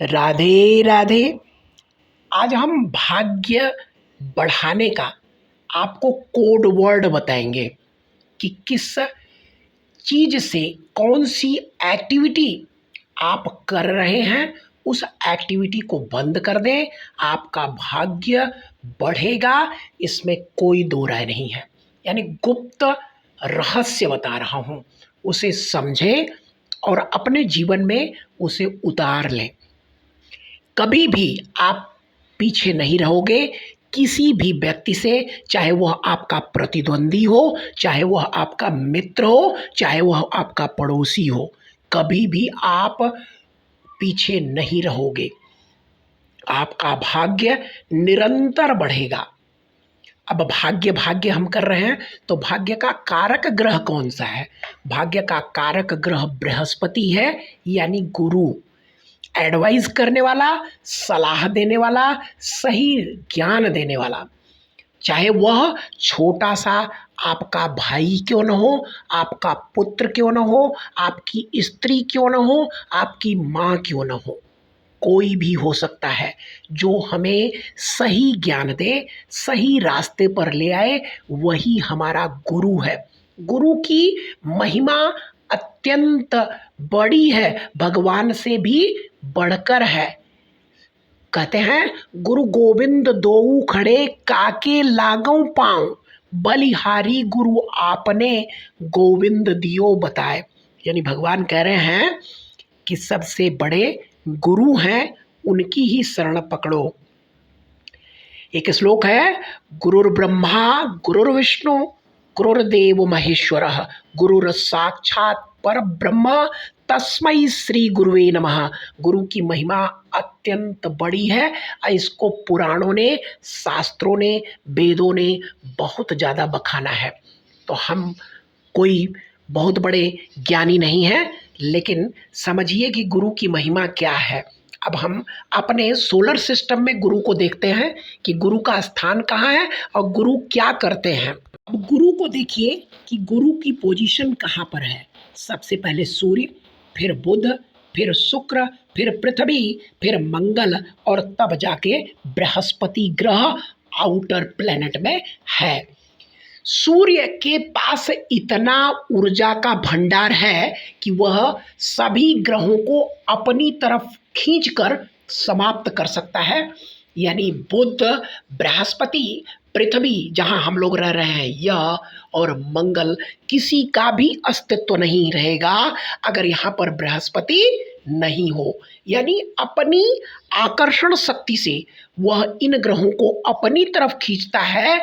राधे राधे। आज हम भाग्य बढ़ाने का आपको कोड वर्ड बताएंगे कि किस चीज से कौन सी एक्टिविटी आप कर रहे हैं, उस एक्टिविटी को बंद कर दें, आपका भाग्य बढ़ेगा। इसमें कोई दो राय नहीं है। यानी गुप्त रहस्य बता रहा हूं, उसे समझें और अपने जीवन में उसे उतार लें। कभी भी आप पीछे नहीं रहोगे किसी भी व्यक्ति से, चाहे वह आपका प्रतिद्वंदी हो, चाहे वह आपका मित्र हो, चाहे वह आपका पड़ोसी हो। कभी भी आप पीछे नहीं रहोगे। आपका भाग्य निरंतर बढ़ेगा। अब भाग्य भाग्य हम कर रहे हैं तो भाग्य का कारक ग्रह कौन सा है? भाग्य का कारक ग्रह बृहस्पति है, यानी गुरु। एडवाइस करने वाला, सलाह देने वाला, सही ज्ञान देने वाला। चाहे वह छोटा सा आपका भाई क्यों न हो, आपका पुत्र क्यों न हो, आपकी स्त्री क्यों न हो, आपकी माँ क्यों न हो, कोई भी हो सकता है जो हमें सही ज्ञान दे, सही रास्ते पर ले आए, वही हमारा गुरु है। गुरु की महिमा अत्यंत बड़ी है, भगवान से भी बढ़कर है। कहते हैं गुरु गोविंद दोऊ खड़े काके लागों पाँव, बलिहारी गुरु आपने गोविंद दियो बताए। यानी भगवान कह रहे हैं कि सबसे बड़े गुरु हैं, उनकी ही शरण पकड़ो। एक श्लोक है, गुरुर्ब्रह्मा गुरुर्विष्णु गुरुर्देव महेश्वरः गुरुर साक्षात पर ब्रह्म तस्मै श्री गुरुवे नमः। गुरु की महिमा अत्यंत बड़ी है। इसको पुराणों ने, शास्त्रों ने, वेदों ने बहुत ज़्यादा बखाना है। तो हम कोई बहुत बड़े ज्ञानी नहीं हैं, लेकिन समझिए कि गुरु की महिमा क्या है। अब हम अपने सोलर सिस्टम में गुरु को देखते हैं कि गुरु का स्थान कहाँ है और गुरु क्या करते हैं। अब गुरु को देखिए कि गुरु की पोजीशन कहाँ पर है। सबसे पहले सूर्य, फिर बुध, फिर शुक्र, फिर पृथ्वी, फिर मंगल और तब जाके बृहस्पति ग्रह आउटर प्लेनेट में है। सूर्य के पास इतना ऊर्जा का भंडार है कि वह सभी ग्रहों को अपनी तरफ खींचकर समाप्त कर सकता है। यानी बुध, बृहस्पति, पृथ्वी जहां हम लोग रह रहे हैं, यह और मंगल, किसी का भी अस्तित्व नहीं रहेगा अगर यहाँ पर बृहस्पति नहीं हो। यानी अपनी आकर्षण शक्ति से वह इन ग्रहों को अपनी तरफ खींचता है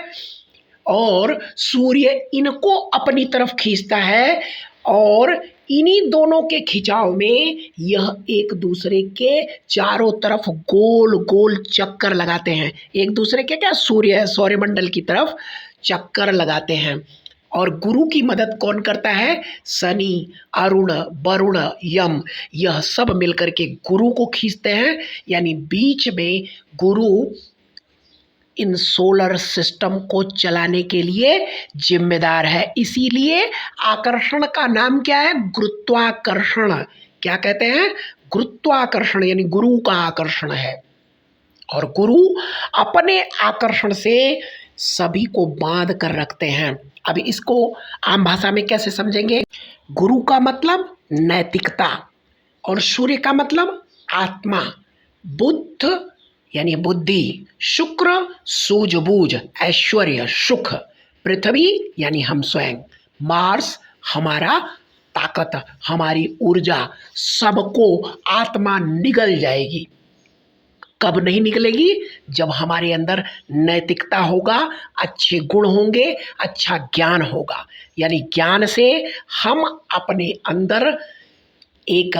और सूर्य इनको अपनी तरफ खींचता है, और इन्हीं दोनों के खिंचाव में यह एक दूसरे के चारों तरफ गोल गोल चक्कर लगाते हैं। एक दूसरे के क्या, सूर्य सौरमंडल की तरफ चक्कर लगाते हैं। और गुरु की मदद कौन करता है? शनि, अरुण, वरुण, यम, यह सब मिलकर के गुरु को खींचते हैं। यानी बीच में गुरु इन सोलर सिस्टम को चलाने के लिए जिम्मेदार है। इसीलिए आकर्षण का नाम क्या है? गुरुत्वाकर्षण। क्या कहते हैं? गुरुत्वाकर्षण, यानी गुरु का आकर्षण है। और गुरु अपने आकर्षण से सभी को बांध कर रखते हैं। अब इसको आम भाषा में कैसे समझेंगे? गुरु का मतलब नैतिकता, और सूर्य का मतलब आत्मा, बुद्ध यानी बुद्धि, शुक्र सूझबूझ ऐश्वर्य सुख, पृथ्वी यानी हम स्वयं, मार्स हमारा ताकत, हमारी ऊर्जा। सबको आत्मा निगल जाएगी। कब नहीं निकलेगी? जब हमारे अंदर नैतिकता होगा, अच्छे गुण होंगे, अच्छा ज्ञान होगा। यानी ज्ञान से हम अपने अंदर एक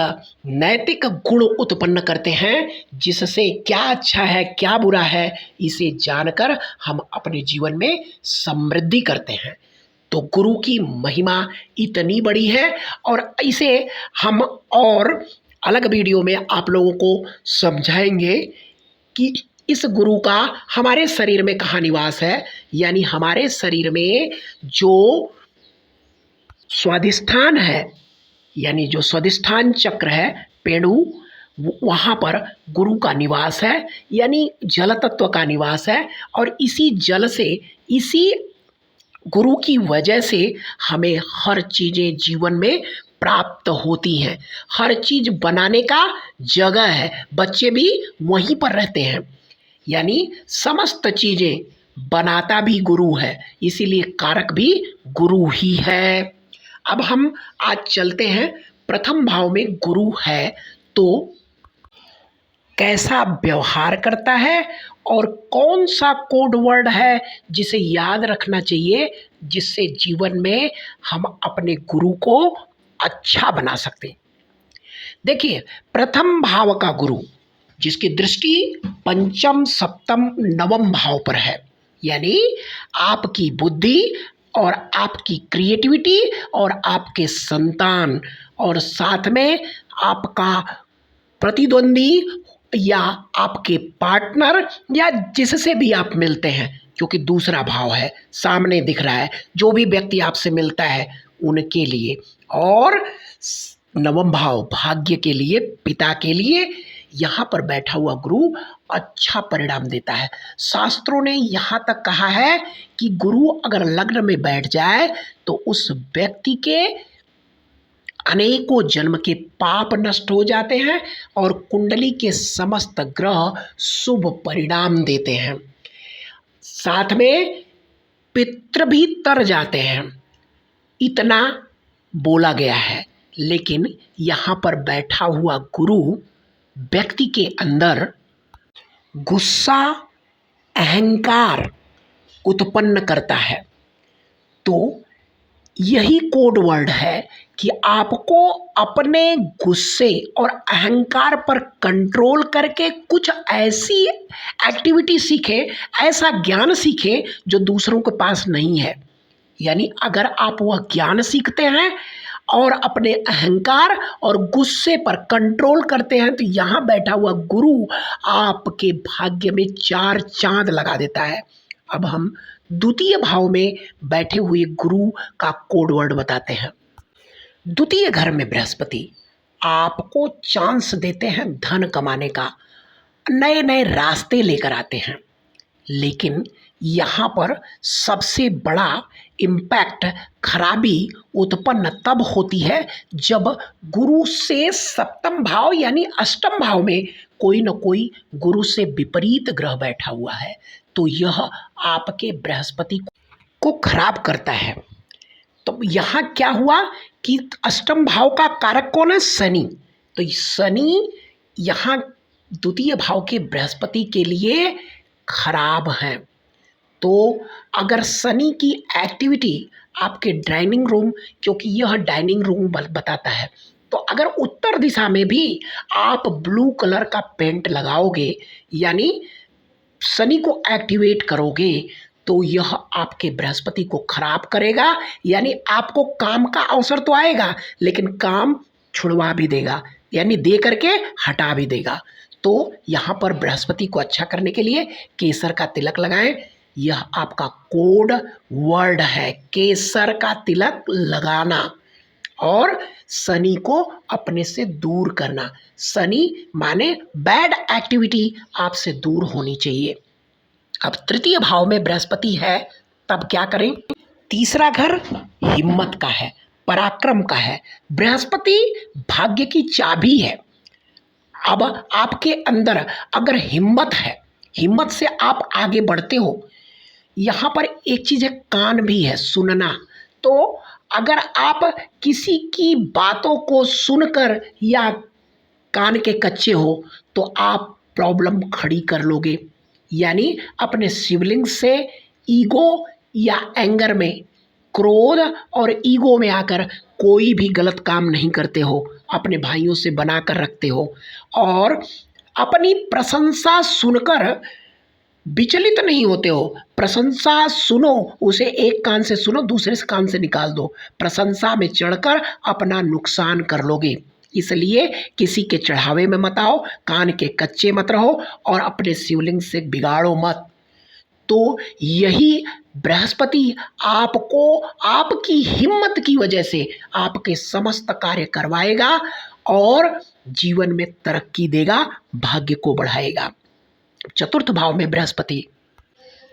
नैतिक गुण उत्पन्न करते हैं, जिससे क्या अच्छा है क्या बुरा है इसे जानकर हम अपने जीवन में समृद्धि करते हैं। तो गुरु की महिमा इतनी बड़ी है, और इसे हम और अलग वीडियो में आप लोगों को समझाएंगे कि इस गुरु का हमारे शरीर में कहाँ निवास है। यानी हमारे शरीर में जो स्वाधिष्ठान है, यानी जो स्वाधिष्ठान चक्र है, पेड़ू, वहाँ पर गुरु का निवास है, यानी जल तत्व का निवास है। और इसी जल से, इसी गुरु की वजह से हमें हर चीज़ें जीवन में प्राप्त होती हैं। हर चीज़ बनाने का जगह है, बच्चे भी वहीं पर रहते हैं, यानी समस्त चीज़ें बनाता भी गुरु है, इसीलिए कारक भी गुरु ही है। अब हम आज चलते हैं, प्रथम भाव में गुरु है तो कैसा व्यवहार करता है और कौन सा कोड वर्ड है जिसे याद रखना चाहिए, जिससे जीवन में हम अपने गुरु को अच्छा बना सकते हैं। देखिए, प्रथम भाव का गुरु जिसकी दृष्टि पंचम सप्तम नवम भाव पर है, यानी आपकी बुद्धि और आपकी क्रिएटिविटी और आपके संतान और साथ में आपका प्रतिद्वंदी या आपके पार्टनर या जिससे भी आप मिलते हैं, क्योंकि दूसरा भाव है, सामने दिख रहा है, जो भी व्यक्ति आपसे मिलता है उनके लिए। और नवम भाव भाग्य के लिए, पिता के लिए यहाँ पर बैठा हुआ गुरु अच्छा परिणाम देता है। शास्त्रों ने यहाँ तक कहा है कि गुरु अगर लग्न में बैठ जाए तो उस व्यक्ति के अनेकों जन्म के पाप नष्ट हो जाते हैं और कुंडली के समस्त ग्रह शुभ परिणाम देते हैं। साथ में पितृ भी तर जाते हैं, इतना बोला गया है। लेकिन यहाँ पर बैठा हुआ गुरु व्यक्ति के अंदर गुस्सा, अहंकार उत्पन्न करता है। तो यही कोड वर्ड है कि आपको अपने गुस्से और अहंकार पर कंट्रोल करके कुछ ऐसी एक्टिविटी सीखें, ऐसा ज्ञान सीखें जो दूसरों के पास नहीं है। यानी अगर आप वह ज्ञान सीखते हैं और अपने अहंकार और गुस्से पर कंट्रोल करते हैं तो यहाँ बैठा हुआ गुरु आपके भाग्य में 4 चांद लगा देता है। अब हम द्वितीय भाव में बैठे हुए गुरु का कोड वर्ड बताते हैं। द्वितीय घर में बृहस्पति आपको चांस देते हैं धन कमाने का, नए नए रास्ते लेकर आते हैं। लेकिन यहाँ पर सबसे बड़ा इम्पैक्ट, खराबी उत्पन्न तब होती है जब गुरु से सप्तम भाव यानी अष्टम भाव में कोई न कोई गुरु से विपरीत ग्रह बैठा हुआ है, तो यह आपके बृहस्पति को खराब करता है। तो यहाँ क्या हुआ कि अष्टम भाव का कारक कौन है? शनि। तो शनि यहाँ द्वितीय भाव के बृहस्पति के लिए खराब है। तो अगर शनि की एक्टिविटी आपके डाइनिंग रूम, क्योंकि यह डाइनिंग रूम बताता है, तो अगर उत्तर दिशा में भी आप ब्लू कलर का पेंट लगाओगे यानी शनि को एक्टिवेट करोगे तो यह आपके बृहस्पति को खराब करेगा। यानी आपको काम का अवसर तो आएगा लेकिन काम छुड़वा भी देगा, यानी दे करके हटा भी देगा। तो यहाँ पर बृहस्पति को अच्छा करने के लिए केसर का तिलक लगाएं। यह आपका कोड वर्ड है, केसर का तिलक लगाना और शनि को अपने से दूर करना। शनि माने बैड एक्टिविटी आपसे दूर होनी चाहिए। अब तृतीय भाव में बृहस्पति है, तब क्या करें? तीसरा घर हिम्मत का है, पराक्रम का है। बृहस्पति भाग्य की चाबी है। अब आपके अंदर अगर हिम्मत है, हिम्मत से आप आगे बढ़ते हो। यहाँ पर एक चीज़ है, कान भी है, सुनना। तो अगर आप किसी की बातों को सुनकर या कान के कच्चे हो तो आप प्रॉब्लम खड़ी कर लोगे। यानी अपने सिबलिंग से ईगो या एंगर में, क्रोध और ईगो में आकर कोई भी गलत काम नहीं करते हो, अपने भाइयों से बना कर रखते हो। और अपनी प्रशंसा सुनकर विचलित नहीं होते हो। प्रशंसा सुनो, उसे एक कान से सुनो, दूसरे कान से निकाल दो। प्रशंसा में चढ़कर अपना नुकसान कर लोगे, इसलिए किसी के चढ़ावे में मत आओ, कान के कच्चे मत रहो और अपने शिवलिंग से बिगाड़ो मत। तो यही बृहस्पति आपको आपकी हिम्मत की वजह से आपके समस्त कार्य करवाएगा और जीवन में तरक्की देगा, भाग्य को बढ़ाएगा। चतुर्थ भाव में बृहस्पति,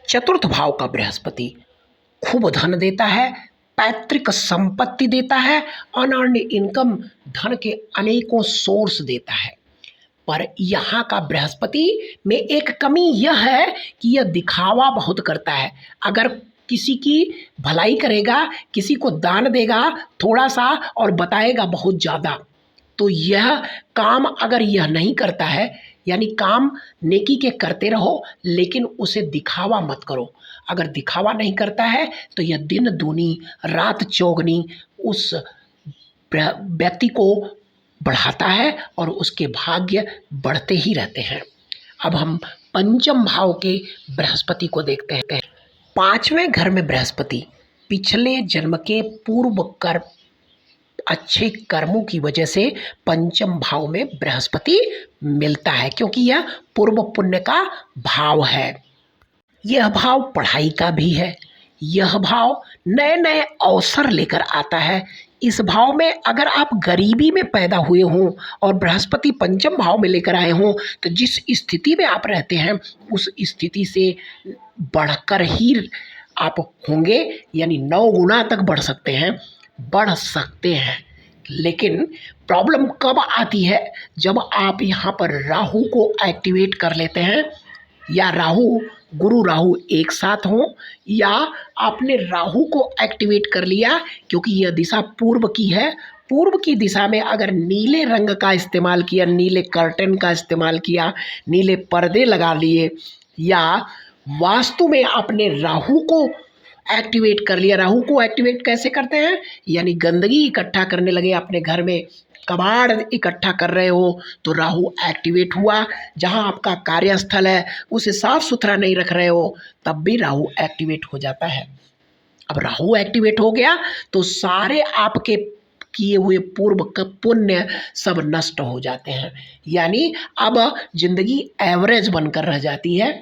चतुर्थ भाव का बृहस्पति खूब धन देता है, पैतृक संपत्ति देता है, अनअर्न्ड इनकम, धन के अनेकों सोर्स देता है। पर यहाँ का बृहस्पति में एक कमी यह है कि यह दिखावा बहुत करता है। अगर किसी की भलाई करेगा, किसी को दान देगा थोड़ा सा और बताएगा बहुत ज़्यादा, तो यह काम अगर यह नहीं करता है, यानी काम नेकी के करते रहो लेकिन उसे दिखावा मत करो। अगर दिखावा नहीं करता है तो यह दिन दूनी रात चौगनी उस व्यक्ति को बढ़ाता है और उसके भाग्य बढ़ते ही रहते हैं। अब हम पंचम भाव के बृहस्पति को देखते हैं। पांचवें घर में बृहस्पति पिछले जन्म के पूर्व कर्म, अच्छे कर्मों की वजह से पंचम भाव में बृहस्पति मिलता है, क्योंकि यह पूर्व पुण्य का भाव है। यह भाव पढ़ाई का भी है। यह भाव नए नए अवसर लेकर आता है। इस भाव में अगर आप गरीबी में पैदा हुए हों और बृहस्पति पंचम भाव में लेकर आए हों, तो जिस स्थिति में आप रहते हैं उस स्थिति से बढ़कर ही आप होंगे, यानी 9 गुना तक बढ़ सकते हैं, बढ़ सकते हैं। लेकिन प्रॉब्लम कब आती है? जब आप यहाँ पर राहु को एक्टिवेट कर लेते हैं, या राहु गुरु राहु एक साथ हों, या आपने राहु को एक्टिवेट कर लिया, क्योंकि यह दिशा पूर्व की है। पूर्व की दिशा में अगर नीले रंग का इस्तेमाल किया, नीले कर्टन का इस्तेमाल किया, नीले पर्दे लगा लिए, या वास्तु में आपने राहु को एक्टिवेट कर लिया। राहु को एक्टिवेट कैसे करते हैं? यानी गंदगी इकट्ठा करने लगे अपने घर में, कबाड़ इकट्ठा कर रहे हो तो राहु एक्टिवेट हुआ। जहां आपका कार्यस्थल है उसे साफ सुथरा नहीं रख रहे हो, तब भी राहु एक्टिवेट हो जाता है। अब राहु एक्टिवेट हो गया तो सारे आपके किए हुए पूर्व का पुण्य सब नष्ट हो जाते हैं, यानी अब जिंदगी एवरेज बनकर रह जाती है।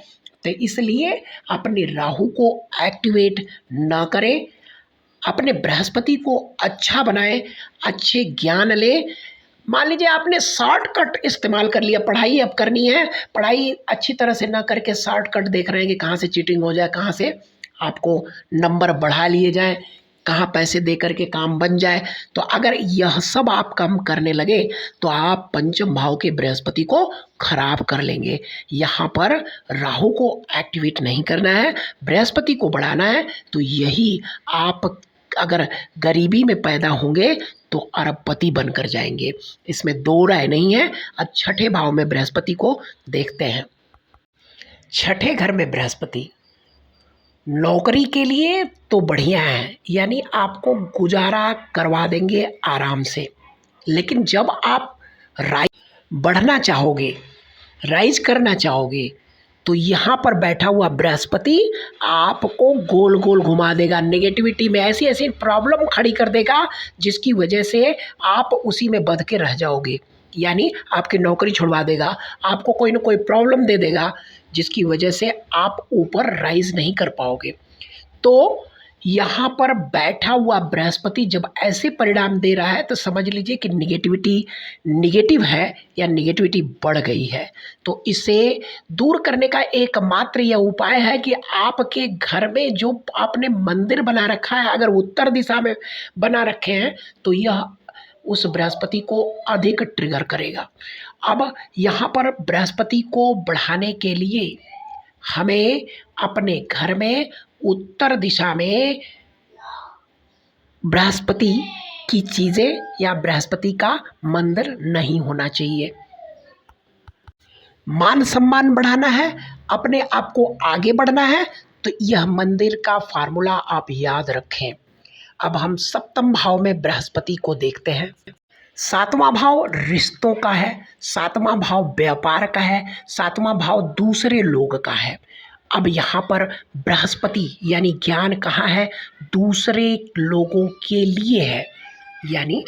तो इसलिए अपने राहु को एक्टिवेट ना करें, अपने बृहस्पति को अच्छा बनाएं, अच्छे ज्ञान ले। मान लीजिए आपने शॉर्टकट इस्तेमाल कर लिया, पढ़ाई अब करनी है, पढ़ाई अच्छी तरह से ना करके शॉर्टकट देख रहे हैं कि कहाँ से चीटिंग हो जाए, कहाँ से आपको नंबर बढ़ा लिए जाए, कहाँ पैसे दे करके काम बन जाए। तो अगर यह सब आप काम करने लगे तो आप पंचम भाव के बृहस्पति को खराब कर लेंगे। यहाँ पर राहु को एक्टिवेट नहीं करना है, बृहस्पति को बढ़ाना है। तो यही आप अगर गरीबी में पैदा होंगे तो अरबपति बनकर जाएंगे, इसमें दो राय नहीं है। अब छठे भाव में बृहस्पति को देखते हैं। छठे घर में बृहस्पति नौकरी के लिए तो बढ़िया है, यानी आपको गुजारा करवा देंगे आराम से। लेकिन जब आप बढ़ना चाहोगे, राइज करना चाहोगे, तो यहाँ पर बैठा हुआ बृहस्पति आपको गोल गोल घुमा देगा, नेगेटिविटी में ऐसी ऐसी प्रॉब्लम खड़ी कर देगा जिसकी वजह से आप उसी में बंध के रह जाओगे। यानी आपकी नौकरी छुड़वा देगा, आपको कोई ना कोई प्रॉब्लम दे देगा जिसकी वजह से आप ऊपर राइज नहीं कर पाओगे। तो यहाँ पर बैठा हुआ बृहस्पति जब ऐसे परिणाम दे रहा है तो समझ लीजिए कि निगेटिव है या निगेटिविटी बढ़ गई है। तो इसे दूर करने का एकमात्र यह उपाय है कि आपके घर में जो आपने मंदिर बना रखा है, अगर उत्तर दिशा में बना रखे हैं तो यह उस बृहस्पति को अधिक ट्रिगर करेगा। अब यहाँ पर बृहस्पति को बढ़ाने के लिए हमें अपने घर में उत्तर दिशा में बृहस्पति की चीज़ें या बृहस्पति का मंदिर नहीं होना चाहिए। मान सम्मान बढ़ाना है, अपने आप को आगे बढ़ना है, तो यह मंदिर का फार्मूला आप याद रखें। अब हम सप्तम भाव में बृहस्पति को देखते हैं। सातवां भाव रिश्तों का है, सातवां भाव व्यापार का है, सातवां भाव दूसरे लोग का है। अब यहाँ पर बृहस्पति यानी ज्ञान कहाँ है? दूसरे लोगों के लिए है। यानी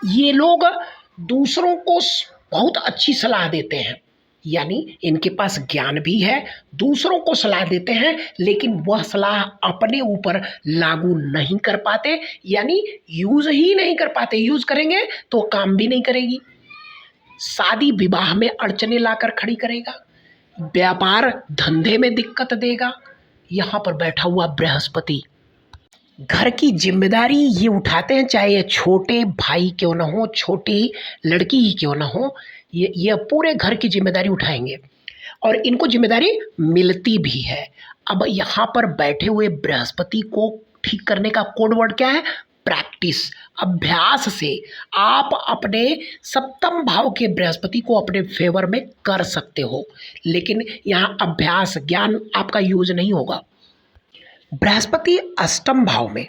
ये लोग दूसरों को बहुत अच्छी सलाह देते हैं, यानी इनके पास ज्ञान भी है, दूसरों को सलाह देते हैं, लेकिन वह सलाह अपने ऊपर लागू नहीं कर पाते, यानी यूज़ ही नहीं कर पाते। यूज़ करेंगे तो काम भी नहीं करेगी। शादी विवाह में अड़चने लाकर खड़ी करेगा, व्यापार धंधे में दिक्कत देगा। यहाँ पर बैठा हुआ बृहस्पति घर की जिम्मेदारी ये उठाते हैं, चाहे ये छोटे भाई क्यों ना हो, छोटी लड़की ही क्यों ना हो, ये पूरे घर की जिम्मेदारी उठाएंगे और इनको जिम्मेदारी मिलती भी है। अब यहाँ पर बैठे हुए बृहस्पति को ठीक करने का कोड वर्ड क्या है? प्रैक्टिस। अभ्यास से आप अपने सप्तम भाव के बृहस्पति को अपने फेवर में कर सकते हो, लेकिन यहाँ अभ्यास ज्ञान आपका यूज नहीं होगा। बृहस्पति अष्टम भाव में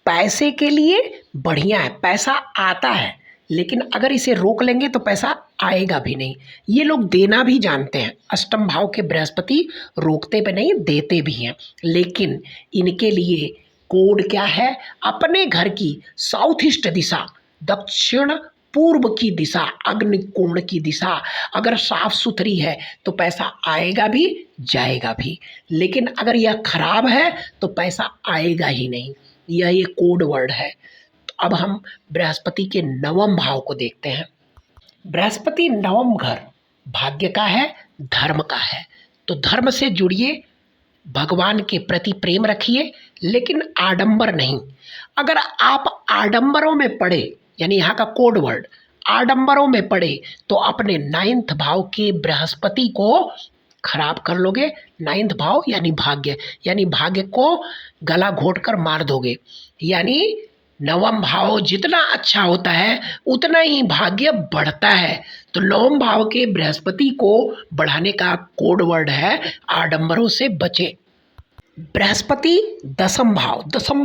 पैसे के लिए बढ़िया है, पैसा आता है, लेकिन अगर इसे रोक लेंगे तो पैसा आएगा भी नहीं। ये लोग देना भी जानते हैं, अष्टम भाव के बृहस्पति रोकते भी नहीं, देते भी हैं, लेकिन इनके लिए कोड क्या है? अपने घर की साउथ ईस्ट दिशा, दक्षिण पूर्व की दिशा, अग्निकोण की दिशा अगर साफ सुथरी है तो पैसा आएगा भी जाएगा भी, लेकिन अगर यह खराब है तो पैसा आएगा ही नहीं। यह ये कोड वर्ड है। अब हम बृहस्पति के नवम भाव को देखते हैं। बृहस्पति नवम घर भाग्य का है, धर्म का है, तो धर्म से जुड़िए, भगवान के प्रति प्रेम रखिए, लेकिन आडंबर नहीं। अगर आप आडंबरों में पड़े, यानी यहाँ का कोड वर्ड आडंबरों में पड़े, तो अपने 9th भाव के बृहस्पति को खराब कर लोगे। 9th भाव यानी भाग्य को गला घोट कर मार दोगे। यानी नवम भाव जितना अच्छा होता है उतना ही भाग्य बढ़ता है। तो नवम भाव के बृहस्पति को बढ़ाने का कोड वर्ड है आडंबरों से बचे। बृहस्पति दसम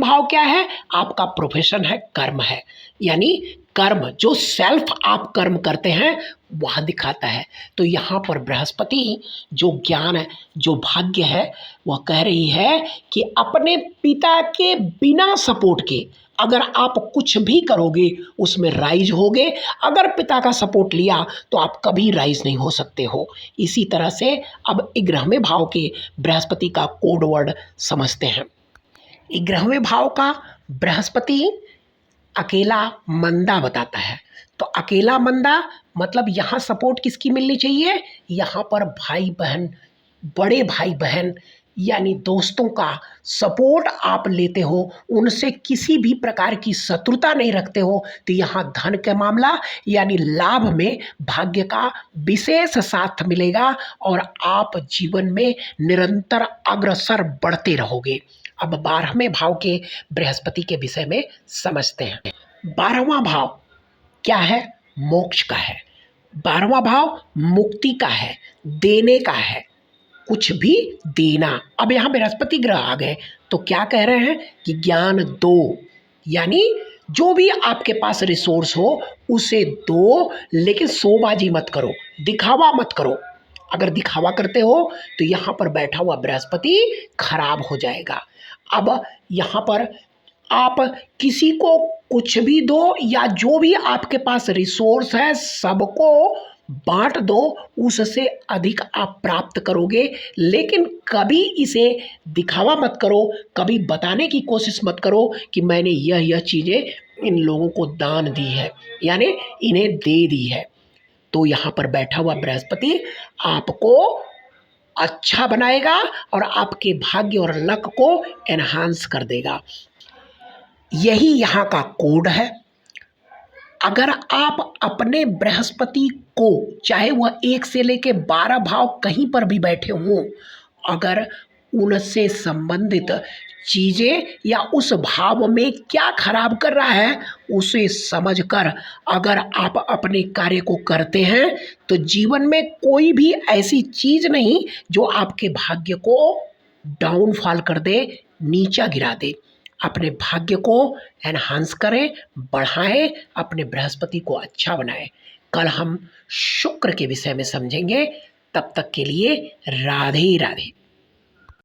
भाव क्या है? आपका प्रोफेशन है, कर्म है, यानी कर्म जो सेल्फ आप कर्म करते हैं वह दिखाता है। तो यहाँ पर बृहस्पति जो ज्ञान है, जो भाग्य है, वह कह रही है कि अपने पिता के बिना सपोर्ट के अगर आप कुछ भी करोगे उसमें राइज होगे। अगर पिता का सपोर्ट लिया तो आप कभी राइज नहीं हो सकते हो। इसी तरह से अब 11वें भाव के बृहस्पति का कोड वर्ड समझते हैं। 11वें भाव का बृहस्पति अकेला मंदा बताता है। तो अकेला मंदा मतलब यहाँ सपोर्ट किसकी मिलनी चाहिए? यहाँ पर भाई बहन, बड़े भाई बहन यानी दोस्तों का सपोर्ट आप लेते हो, उनसे किसी भी प्रकार की शत्रुता नहीं रखते हो, तो यहाँ धन का मामला यानी लाभ में भाग्य का विशेष साथ मिलेगा और आप जीवन में निरंतर अग्रसर बढ़ते रहोगे। अब 12वें भाव के बृहस्पति के विषय में समझते हैं। 12वां भाव क्या है? मोक्ष का है। 12वां भाव मुक्ति का है, देने का है, कुछ भी देना। अब यहाँ बृहस्पति ग्रह आ गए तो क्या कह रहे हैं कि ज्ञान दो, यानी जो भी आपके पास रिसोर्स हो उसे दो, लेकिन शोबाजी मत करो, दिखावा मत करो। अगर दिखावा करते हो तो यहाँ पर बैठा हुआ बृहस्पति खराब हो जाएगा। अब यहाँ पर आप किसी को कुछ भी दो या जो भी आपके पास रिसोर्स है सबको बांट दो, उससे अधिक आप प्राप्त करोगे, लेकिन कभी इसे दिखावा मत करो, कभी बताने की कोशिश मत करो कि मैंने यह चीज़ें इन लोगों को दान दी है, यानी इन्हें दे दी है। तो यहाँ पर बैठा हुआ बृहस्पति आपको अच्छा बनाएगा और आपके भाग्य और लक को एनहांस कर देगा। यही यहाँ का कोड है। अगर आप अपने बृहस्पति को, चाहे वह 1 से लेके 12 भाव कहीं पर भी बैठे हों, अगर उनसे संबंधित चीज़ें या उस भाव में क्या खराब कर रहा है उसे समझकर अगर आप अपने कार्य को करते हैं तो जीवन में कोई भी ऐसी चीज़ नहीं जो आपके भाग्य को डाउनफॉल कर दे, नीचा गिरा दे। अपने भाग्य को एनहांस करें, बढ़ाएं, अपने बृहस्पति को अच्छा बनाएं। कल हम शुक्र के विषय में समझेंगे। तब तक के लिए राधे राधे।